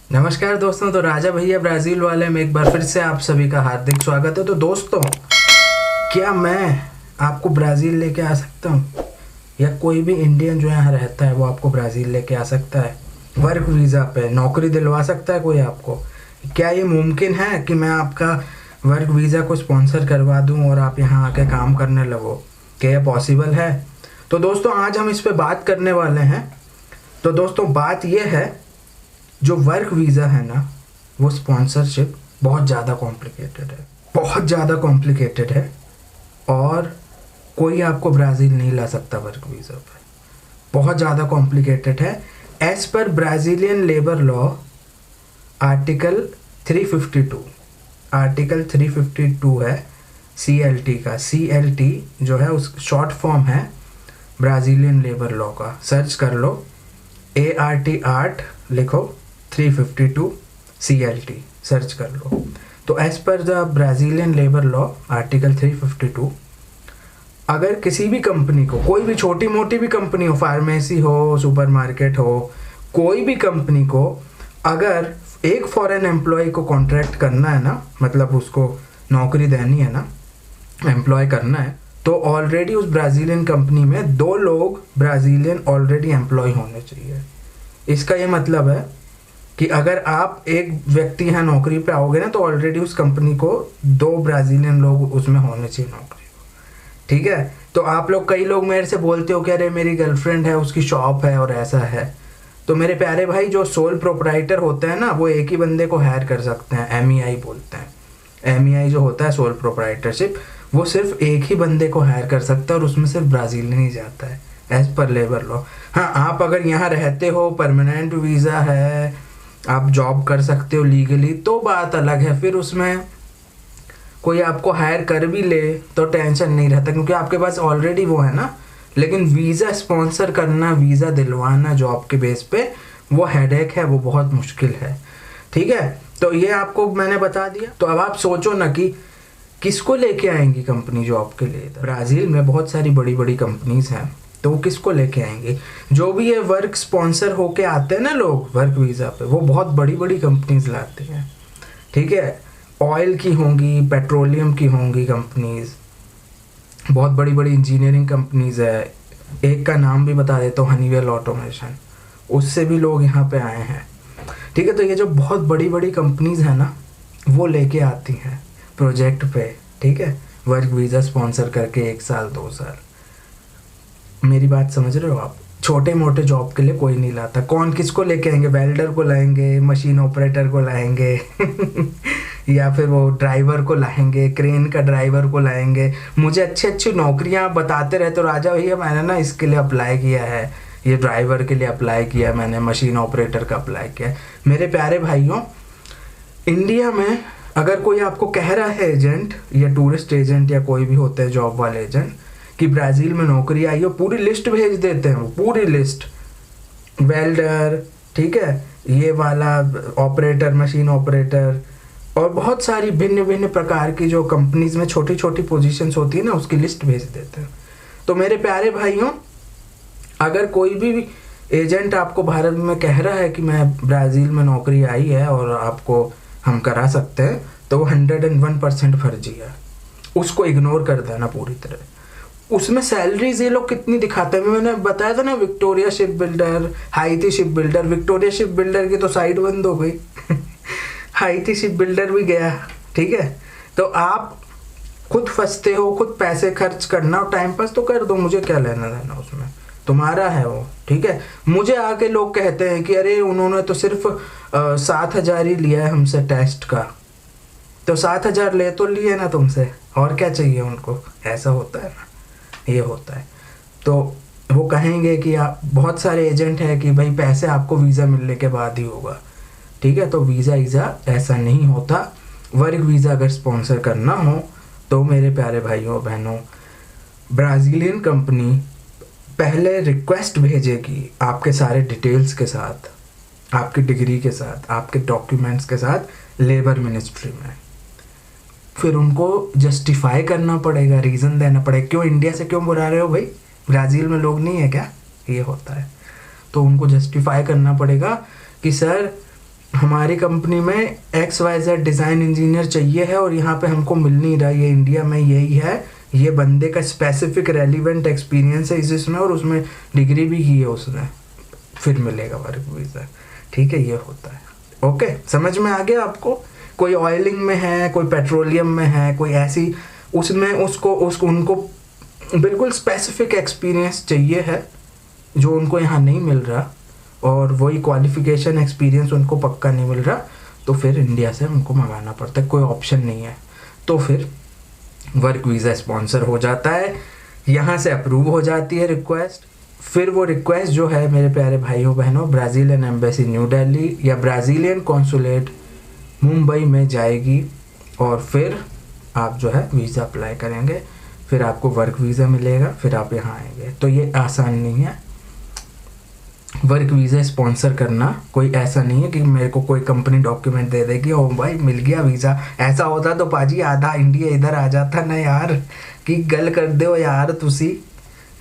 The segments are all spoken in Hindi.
नमस्कार दोस्तों। तो राजा भैया ब्राज़ील वाले में एक बार फिर से आप सभी का हार्दिक स्वागत है। तो दोस्तों, क्या मैं आपको ब्राज़ील लेके आ सकता हूँ, या कोई भी इंडियन जो यहाँ रहता है वो आपको ब्राज़ील लेके आ सकता है? वर्क वीज़ा पे नौकरी दिलवा सकता है कोई आपको? क्या ये मुमकिन है कि मैं आपका वर्क वीज़ा को स्पॉन्सर करवा दूँ और आप यहाँ आके काम करने लगो? क्या ये पॉसिबल है? तो दोस्तों, आज हम इस पे बात करने वाले हैं। तो दोस्तों, बात ये है, जो वर्क वीज़ा है ना, वो स्पॉन्सरशिप बहुत ज़्यादा कॉम्प्लिकेटेड है, बहुत ज़्यादा कॉम्प्लिकेटेड है, और कोई आपको ब्राज़ील नहीं ला सकता वर्क वीज़ा पर। बहुत ज़्यादा कॉम्प्लिकेटेड है। As per Brazilian labour law article 352, article 352 है CLT का। CLT जो है उस शॉर्ट फॉर्म है ब्राज़ीलियन लेबर लॉ का। सर्च कर लो, ART लिखो, 352 CLT सर्च कर लो। तो as per the Brazilian labour law article 352, अगर किसी भी कंपनी को, कोई भी छोटी मोटी भी कंपनी हो, फार्मेसी हो, सुपरमार्केट हो, कोई भी कंपनी को अगर एक फॉरेन एम्प्लॉय को कॉन्ट्रैक्ट करना है ना, मतलब उसको नौकरी देनी है ना, एम्प्लॉय करना है, तो ऑलरेडी उस ब्राज़ीलियन कंपनी में 2 लोग ब्राज़ीलियन ऑलरेडी एम्प्लॉय होने चाहिए। इसका ये मतलब है कि अगर आप एक व्यक्ति यहाँ नौकरी पे आओगे ना, तो ऑलरेडी उस कंपनी को 2 ब्राज़ीलियन लोग उसमें होने चाहिए नौकरी को। ठीक है? तो आप लोग, कई लोग मेरे से बोलते हो कि अरे मेरी गर्लफ्रेंड है, उसकी शॉप है और ऐसा है। तो मेरे प्यारे भाई, जो सोल प्रोप्राइटर होते हैं ना, वो एक ही बंदे को हायर कर सकते हैं। MEI बोलते हैं। MEI जो होता है, सोल प्रोप्राइटरशिप, वो सिर्फ एक ही बंदे को हायर कर सकता है, और उसमें सिर्फ ब्राज़ील नहीं जाता है एज़ पर लेबर लॉ। हाँ, आप अगर यहाँ रहते हो, परमानेंट वीज़ा है, आप जॉब कर सकते हो लीगली, तो बात अलग है। फिर उसमें कोई आपको हायर कर भी ले तो टेंशन नहीं रहता, क्योंकि आपके पास ऑलरेडी वो है ना। लेकिन वीज़ा स्पॉन्सर करना, वीज़ा दिलवाना जॉब के बेस पे, वो हेडेक है, वो बहुत मुश्किल है। ठीक है? तो ये आपको मैंने बता दिया। तो अब आप सोचो ना कि किसको लेके आएंगी कंपनी जॉब के लिए। ब्राज़ील में बहुत सारी बड़ी बड़ी कंपनीज हैं, तो वो किसको लेके आएंगे? जो भी ये वर्क स्पॉन्सर होके आते हैं ना लोग वर्क वीज़ा पे, वो बहुत बड़ी बड़ी कंपनीज लाते हैं। ठीक है? ऑयल की होंगी, पेट्रोलियम की होंगी कंपनीज, बहुत बड़ी बड़ी इंजीनियरिंग कंपनीज है। एक का नाम भी बता देता हूँ, हनीवेल ऑटोमेशन। उससे भी लोग यहाँ पे आए हैं। ठीक है? तो ये जो बहुत बड़ी बड़ी कंपनीज हैं ना, वो लेके आती हैं प्रोजेक्ट पे। ठीक है? वर्क वीज़ा स्पॉन्सर करके 1 साल 2 साल। मेरी बात समझ रहे हो आप? छोटे मोटे जॉब के लिए कोई नहीं लाता। कौन किसको लेके आएंगे? वेल्डर को लाएंगे, मशीन ऑपरेटर को लाएंगे या फिर वो ड्राइवर को लाएंगे, क्रेन का ड्राइवर को लाएंगे। मुझे अच्छी अच्छी नौकरियां आप बताते रहते हो, राजा भैया मैंने ना इसके लिए अप्लाई किया है, ये ड्राइवर के लिए अप्लाई किया, मैंने मशीन ऑपरेटर का अप्लाई किया। मेरे प्यारे भाइयों, इंडिया में अगर कोई आपको कह रहा है, एजेंट या टूरिस्ट एजेंट या कोई भी होते हैं जॉब वाले एजेंट, कि ब्राज़ील में नौकरी आई हो, पूरी लिस्ट भेज देते हैं वो, पूरी लिस्ट। वेल्डर, ठीक है, ये वाला ऑपरेटर, मशीन ऑपरेटर, और बहुत सारी भिन्न भिन्न प्रकार की जो कंपनीज में छोटी छोटी पोजीशंस होती है ना, उसकी लिस्ट भेज देते हैं। तो मेरे प्यारे भाइयों, अगर कोई भी एजेंट आपको भारत में कह रहा है कि मैं ब्राज़ील में नौकरी आई है और आपको हम करा सकते हैं, तो वो 101% फर्जी है। उसको इग्नोर कर देना पूरी तरह। उसमें सैलरीज ये लोग कितनी दिखाते हैं, मैंने बताया था ना, Victoria ship builder, Haiti ship builder. Victoria ship builder की तो साइट बंद हो गई हाईती शिप बिल्डर भी गया। ठीक है? तो आप खुद फंसते हो, खुद पैसे खर्च करना, और टाइम पास तो कर दो, मुझे क्या लेना देना उसमें, तुम्हारा है वो। ठीक है? मुझे आके लोग कहते हैं कि अरे उन्होंने तो सिर्फ 7,000 ही लिया है हमसे टेस्ट का। तो 7,000 ले तो लिए ना तुमसे, और क्या चाहिए उनको? ऐसा होता है ना, ये होता है। तो वो कहेंगे कि आप, बहुत सारे एजेंट हैं कि भाई पैसे आपको वीज़ा मिलने के बाद ही होगा। ठीक है? तो वीज़ा ऐसा नहीं होता। वर्क वीज़ा अगर स्पॉन्सर करना हो, तो मेरे प्यारे भाइयों बहनों, ब्राज़ीलियन कंपनी पहले रिक्वेस्ट भेजेगी आपके सारे डिटेल्स के साथ, आपकी डिग्री के साथ, आपके डॉक्यूमेंट्स के साथ लेबर मिनिस्ट्री में। फिर उनको जस्टिफाई करना पड़ेगा, रीज़न देना पड़ेगा, क्यों इंडिया से क्यों बुला रहे हो भाई, ब्राज़ील में लोग नहीं है क्या? ये होता है। तो उनको जस्टिफाई करना पड़ेगा कि सर हमारी कंपनी में XYZ डिज़ाइन इंजीनियर चाहिए है और यहाँ पे हमको मिल नहीं रहा, ये इंडिया में यही है, ये बंदे का स्पेसिफिक रेलिवेंट एक्सपीरियंस है इसमें और उसमें डिग्री भी की है उसने, फिर मिलेगा वर्क वीज़ा। ठीक है, ये होता है। ओके, समझ में आ गया आपको? कोई ऑयलिंग में है, कोई पेट्रोलियम में है, कोई ऐसी, उसमें उसको उनको बिल्कुल स्पेसिफिक एक्सपीरियंस चाहिए है जो उनको यहाँ नहीं मिल रहा, और वही क्वालिफिकेशन एक्सपीरियंस उनको पक्का नहीं मिल रहा, तो फिर इंडिया से उनको मंगाना पड़ता है, कोई ऑप्शन नहीं है। तो फिर वर्क वीज़ा स्पॉन्सर हो जाता है, यहाँ से अप्रूव हो जाती है रिक्वेस्ट। फिर वो रिक्वेस्ट जो है मेरे प्यारे भाइयों बहनों, ब्राज़ीलियन एम्बेसी न्यू दिल्ली या ब्राज़ीलियन कॉन्सुलेट मुंबई में जाएगी, और फिर आप जो है वीज़ा अप्लाई करेंगे, फिर आपको वर्क वीज़ा मिलेगा, फिर आप यहाँ आएंगे। तो ये आसान नहीं है वर्क वीज़ा स्पॉन्सर करना, कोई ऐसा नहीं है कि मेरे को कोई कंपनी डॉक्यूमेंट दे देगी ओ भाई मिल गया वीज़ा। ऐसा होता तो पाजी आधा इंडिया इधर आ जाता ना यार, कि गल कर दो यार तुसी,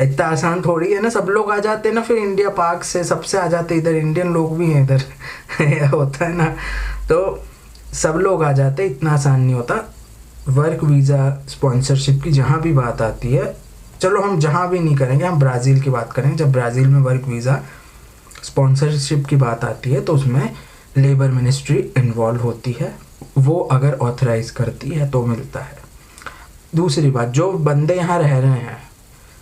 इतना आसान थोड़ी है ना, सब लोग आ जाते ना, फिर इंडिया पाक से सबसे आ जाते, इधर इंडियन लोग भी हैं इधर होता है ना, तो सब लोग आ जाते, इतना आसान नहीं होता। वर्क वीज़ा स्पॉन्सरशिप की जहाँ भी बात आती है, चलो हम जहाँ भी नहीं करेंगे, हम ब्राज़ील की बात करेंगे। जब ब्राज़ील में वर्क वीज़ा स्पॉन्सरशिप की बात आती है तो उसमें लेबर मिनिस्ट्री इन्वॉल्व होती है, वो अगर ऑथराइज़ करती है तो मिलता है। दूसरी बात, जो बंदे यहाँ रह रहे हैं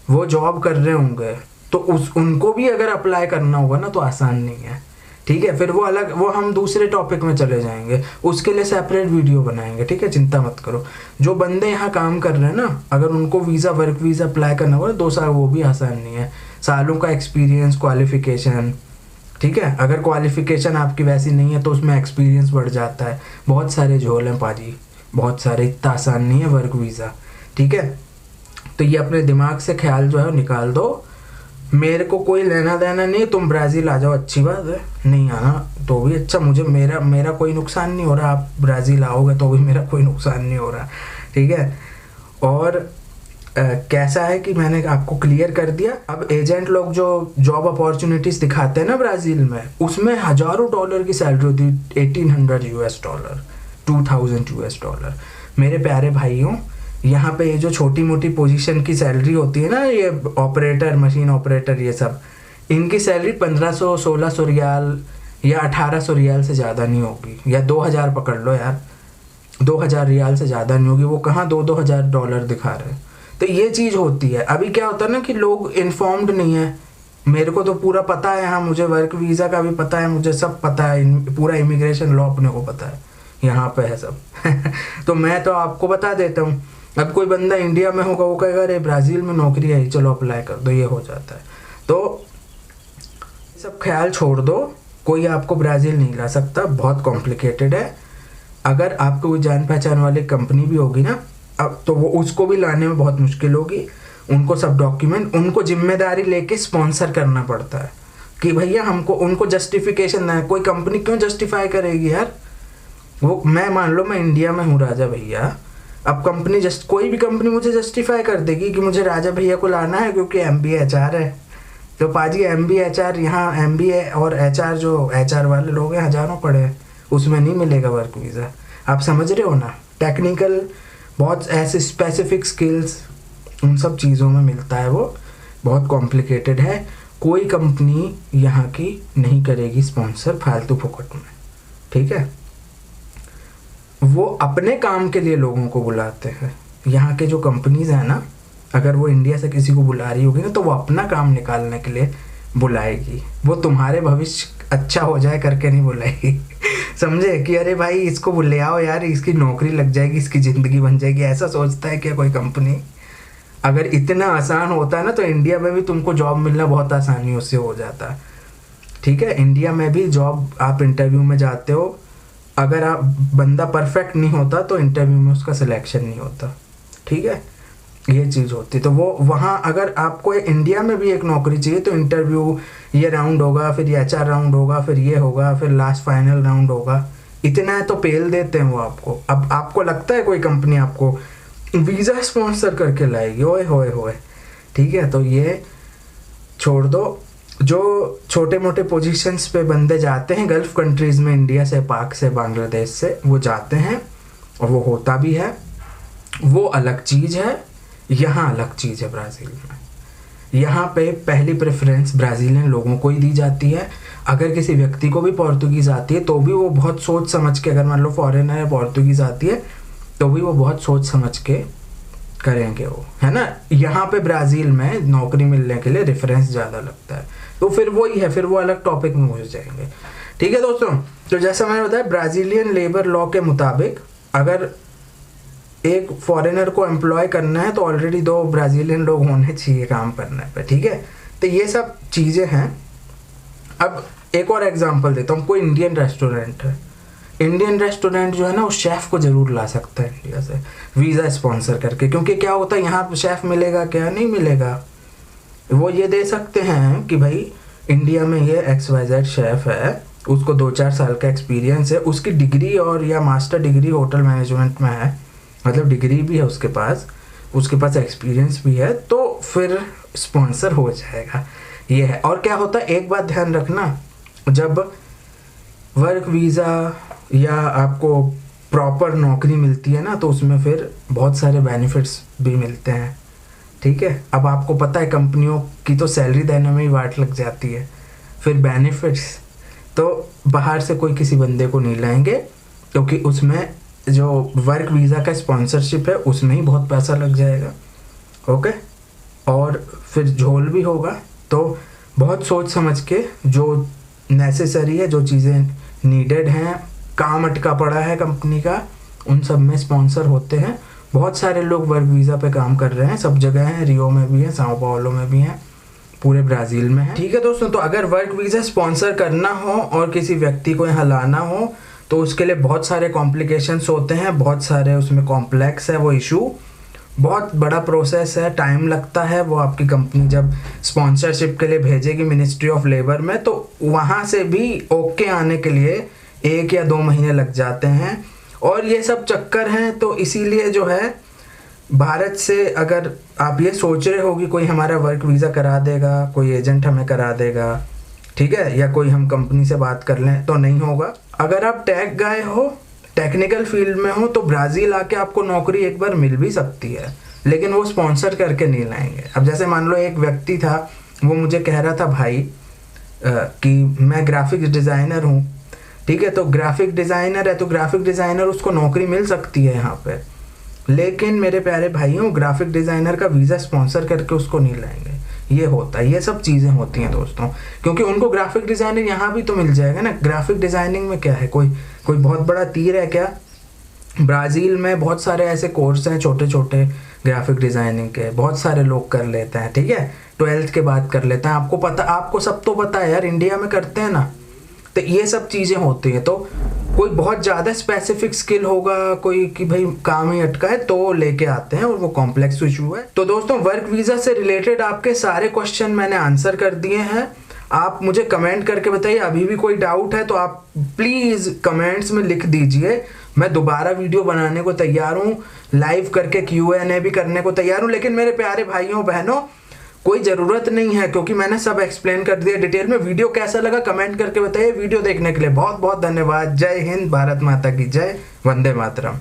वो जॉब कर रहे होंगे, तो उनको भी अगर अप्लाई करना होगा ना तो आसान नहीं है। ठीक है, फिर वो अलग, वो हम दूसरे टॉपिक में चले जाएंगे, उसके लिए सेपरेट वीडियो बनाएंगे। ठीक है, चिंता मत करो। जो बंदे यहाँ काम कर रहे हैं ना, अगर उनको वीज़ा वर्क वीज़ा अप्लाई करना होगा 2 साल, वो भी आसान नहीं है। सालों का एक्सपीरियंस, क्वालिफ़िकेशन, ठीक है, अगर क्वालिफ़िकेशन आपकी वैसी नहीं है तो उसमें एक्सपीरियंस बढ़ जाता है। बहुत सारे झोल हैं पाजी, बहुत सारे, इतना आसान नहीं है वर्क वीज़ा। ठीक है, तो ये अपने दिमाग से ख्याल जो है निकाल दो, मेरे को कोई लेना देना नहीं, तुम ब्राज़ील आ जाओ, अच्छी बात है, नहीं आना तो भी अच्छा, मुझे मेरा कोई नुकसान नहीं हो रहा, आप ब्राज़ील आओगे तो भी मेरा कोई नुकसान नहीं हो रहा। ठीक है, और कैसा है कि मैंने आपको क्लियर कर दिया। अब एजेंट लोग जो जॉब अपॉर्चुनिटीज़ दिखाते हैं ना ब्राज़ील में, उसमें हज़ारों डॉलर की सैलरी होती है, $1800, $2000। मेरे प्यारे भाइयों, यहाँ पे ये जो छोटी मोटी पोजीशन की सैलरी होती है ना, ये ऑपरेटर, मशीन ऑपरेटर, ये सब, इनकी सैलरी 1500, 1600 रियाल या 1800 रियाल से ज़्यादा नहीं होगी, या 2000 पकड़ लो यार, 2000 रियाल से ज़्यादा नहीं होगी। वो कहाँ $2000 दिखा रहे हैं। तो ये चीज़ होती है। अभी क्या होता है ना कि लोग इन्फॉर्म्ड नहीं है, मेरे को तो पूरा पता है, यहाँ मुझे वर्क वीज़ा का भी पता है, मुझे सब पता है, पूरा इमिग्रेशन लॉ अपने को पता है, यहाँ पे है सब तो मैं तो आपको बता देता हूँ। अब कोई बंदा इंडिया में होगा, वो कहेगा अरे ब्राज़ील में नौकरी है, चलो अप्लाई कर दो, ये हो जाता है। तो सब ख्याल छोड़ दो, कोई आपको ब्राज़ील नहीं ला सकता, बहुत कॉम्प्लिकेटेड है। अगर आपको कोई जान पहचान वाली कंपनी भी होगी ना, अब तो वो उसको भी लाने में बहुत मुश्किल होगी, उनको सब डॉक्यूमेंट, उनको जिम्मेदारी लेके स्पॉन्सर करना पड़ता है कि भैया हमको, उनको जस्टिफिकेशन ना है। कोई कंपनी क्यों जस्टिफाई करेगी यार? वो मैं मान लो मैं इंडिया में हूँ राजा भैया, अब कंपनी कोई भी कंपनी मुझे जस्टिफाई कर देगी कि मुझे राजा भैया को लाना है क्योंकि MBA HR है, तो पाजी MBA HR यहाँ, MBA और HR जो HR वाले लोग हैं हज़ारों पड़े हैं, उसमें नहीं मिलेगा वर्क वीज़ा। आप समझ रहे हो ना, टेक्निकल बहुत ऐसे स्पेसिफिक स्किल्स, उन सब चीज़ों में मिलता है, वो बहुत कॉम्प्लिकेटेड है। कोई कंपनी यहाँ की नहीं करेगी स्पॉन्सर फालतू फुकट में। ठीक है, वो अपने काम के लिए लोगों को बुलाते हैं। यहाँ के जो कंपनीज हैं ना, अगर वो इंडिया से किसी को बुला रही होगी ना, तो वो अपना काम निकालने के लिए बुलाएगी, वो तुम्हारे भविष्य अच्छा हो जाए करके नहीं बुलाएगी समझे, कि अरे भाई इसको ले आओ यार, इसकी नौकरी लग जाएगी, इसकी ज़िंदगी बन जाएगी, ऐसा सोचता है क्या कोई कंपनी? अगर इतना आसान होता है ना, तो इंडिया में भी तुमको जॉब मिलना बहुत आसानी से हो जाता है। ठीक है, इंडिया में भी जॉब, आप इंटरव्यू में जाते हो, अगर आप बंदा परफेक्ट नहीं होता तो इंटरव्यू में उसका सिलेक्शन नहीं होता। ठीक है, ये चीज़ होती। तो वो वहाँ अगर आपको इंडिया में भी एक नौकरी चाहिए तो इंटरव्यू, ये राउंड होगा, फिर ये HR राउंड होगा, फिर ये होगा, फिर लास्ट फाइनल राउंड होगा, इतना है तो पेल देते हैं वो आपको। अब आपको लगता है कोई कंपनी आपको वीज़ा स्पॉन्सर करके लाएगी? ओए होए होए। ठीक है, तो ये छोड़ दो। जो छोटे मोटे पोजीशंस पे बंदे जाते हैं गल्फ़ कंट्रीज़ में, इंडिया से, पाक से, बांग्लादेश से, वो जाते हैं और वो होता भी है। वो अलग चीज़ है, यहाँ अलग चीज़ है ब्राज़ील में। यहाँ पे पहली प्रेफरेंस ब्राज़ीलियन लोगों को ही दी जाती है। अगर किसी व्यक्ति को भी पोर्तुगीज़ आती है तो भी वो बहुत सोच समझ के, अगर मान लो फॉरेनर है पोर्तुगीज़ आती है तो भी वो बहुत सोच समझ के करेंगे वो, है ना। यहाँ पे ब्राज़ील में नौकरी मिलने के लिए रेफरेंस ज़्यादा लगता है, तो फिर वही है, फिर वो अलग टॉपिक में घुस जाएंगे। ठीक है दोस्तों, तो जैसा मैंने बताया ब्राज़ीलियन लेबर लॉ के मुताबिक अगर एक फॉरेनर को एम्प्लॉय करना है तो ऑलरेडी 2 ब्राज़ीलियन लोग होने चाहिए काम करने पे। ठीक है, तो ये सब चीज़ें हैं। अब एक और एग्जांपल देता हूँ। कोई इंडियन रेस्टोरेंट है, इंडियन रेस्टोरेंट जो है ना, उस शेफ़ को ज़रूर ला सकता है इंडिया से वीज़ा स्पॉन्सर करके, क्योंकि क्या होता है यहाँ शेफ़ मिलेगा क्या, नहीं मिलेगा। वो ये दे सकते हैं कि भाई इंडिया में ये XYZ शेफ़ है, उसको 2-4 साल का एक्सपीरियंस है, उसकी डिग्री और या मास्टर डिग्री होटल मैनेजमेंट में है, मतलब डिग्री भी है उसके पास एक्सपीरियंस भी है, तो फिर स्पॉन्सर हो जाएगा। ये है। और क्या होता है, एक बात ध्यान रखना, जब वर्क वीज़ा या आपको प्रॉपर नौकरी मिलती है ना, तो उसमें फिर बहुत सारे बेनिफिट्स भी मिलते हैं। ठीक है, अब आपको पता है कंपनियों की तो सैलरी देने में ही वाट लग जाती है, फिर बेनिफिट्स तो बाहर से कोई किसी बंदे को नहीं लाएंगे, क्योंकि उसमें जो वर्क वीज़ा का स्पॉन्सरशिप है उसमें ही बहुत पैसा लग जाएगा। ओके, और फिर झोल भी होगा। तो बहुत सोच समझ के जो नेसेसरी है, जो चीज़ें नीडेड हैं, काम अटका पड़ा है कंपनी का, उन सब में स्पॉन्सर होते हैं। बहुत सारे लोग वर्क वीज़ा पे काम कर रहे हैं, सब जगह हैं, रियो में भी है, साओ पाउलो में भी हैं, पूरे ब्राज़ील में है। ठीक है दोस्तों, तो अगर वर्क वीज़ा स्पॉन्सर करना हो और किसी व्यक्ति को यहाँ लाना हो तो उसके लिए बहुत सारे कॉम्प्लिकेशंस होते हैं, बहुत सारे उसमें कॉम्प्लेक्स है वो इशू, बहुत बड़ा प्रोसेस है, टाइम लगता है। वो आपकी कंपनी जब स्पॉन्सरशिप के लिए भेजेगी मिनिस्ट्री ऑफ लेबर में, तो वहाँ से भी ओके आने के लिए 1 या 2 महीने लग जाते हैं। और ये सब चक्कर हैं, तो इसीलिए जो है भारत से अगर आप ये सोच रहे हो कि कोई हमारा वर्क वीज़ा करा देगा, कोई एजेंट हमें करा देगा, ठीक है, या कोई हम कंपनी से बात कर लें, तो नहीं होगा। अगर आप टेक गाय हो, टेक्निकल फील्ड में हो, तो ब्राज़ील आके आपको नौकरी एक बार मिल भी सकती है, लेकिन वो स्पॉन्सर करके नहीं लाएंगे। अब जैसे मान लो एक व्यक्ति था, वो मुझे कह रहा था भाई कि मैं ग्राफिक्स डिज़ाइनर हूँ, ठीक है, तो ग्राफिक डिज़ाइनर है तो ग्राफिक डिज़ाइनर उसको नौकरी मिल सकती है यहाँ पे, लेकिन मेरे प्यारे भाइयों ग्राफिक डिज़ाइनर का वीज़ा स्पॉन्सर करके उसको नहीं लाएंगे। ये होता है, ये सब चीज़ें होती हैं दोस्तों, क्योंकि उनको ग्राफिक डिज़ाइनिंग यहाँ भी तो मिल जाएगा ना। ग्राफिक डिज़ाइनिंग में क्या है, कोई बहुत बड़ा तीर है क्या? ब्राज़ील में बहुत सारे ऐसे कोर्स हैं छोटे छोटे ग्राफिक डिज़ाइनिंग के, बहुत सारे लोग कर लेते हैं, ठीक है, 12th के बाद कर लेते हैं। आपको पता, आपको सब तो पता है यार, इंडिया में करते हैं ना, तो ये सब चीज़ें होती हैं। तो कोई बहुत ज़्यादा स्पेसिफिक स्किल होगा, कोई कि भाई काम ही अटका है, तो लेके आते हैं, और वो कॉम्प्लेक्स इशू है। तो दोस्तों वर्क वीज़ा से रिलेटेड आपके सारे क्वेश्चन मैंने आंसर कर दिए हैं। आप मुझे कमेंट करके बताइए, अभी भी कोई डाउट है तो आप प्लीज़ कमेंट्स में लिख दीजिए। मैं दोबारा वीडियो बनाने को तैयार हूँ, लाइव करके Q&A भी करने को तैयार हूँ, लेकिन मेरे प्यारे भाइयों बहनों कोई ज़रूरत नहीं है, क्योंकि मैंने सब एक्सप्लेन कर दिया डिटेल में। वीडियो कैसा लगा कमेंट करके बताइए। वीडियो देखने के लिए बहुत बहुत धन्यवाद। जय हिंद, भारत माता की जय, वंदे मातरम।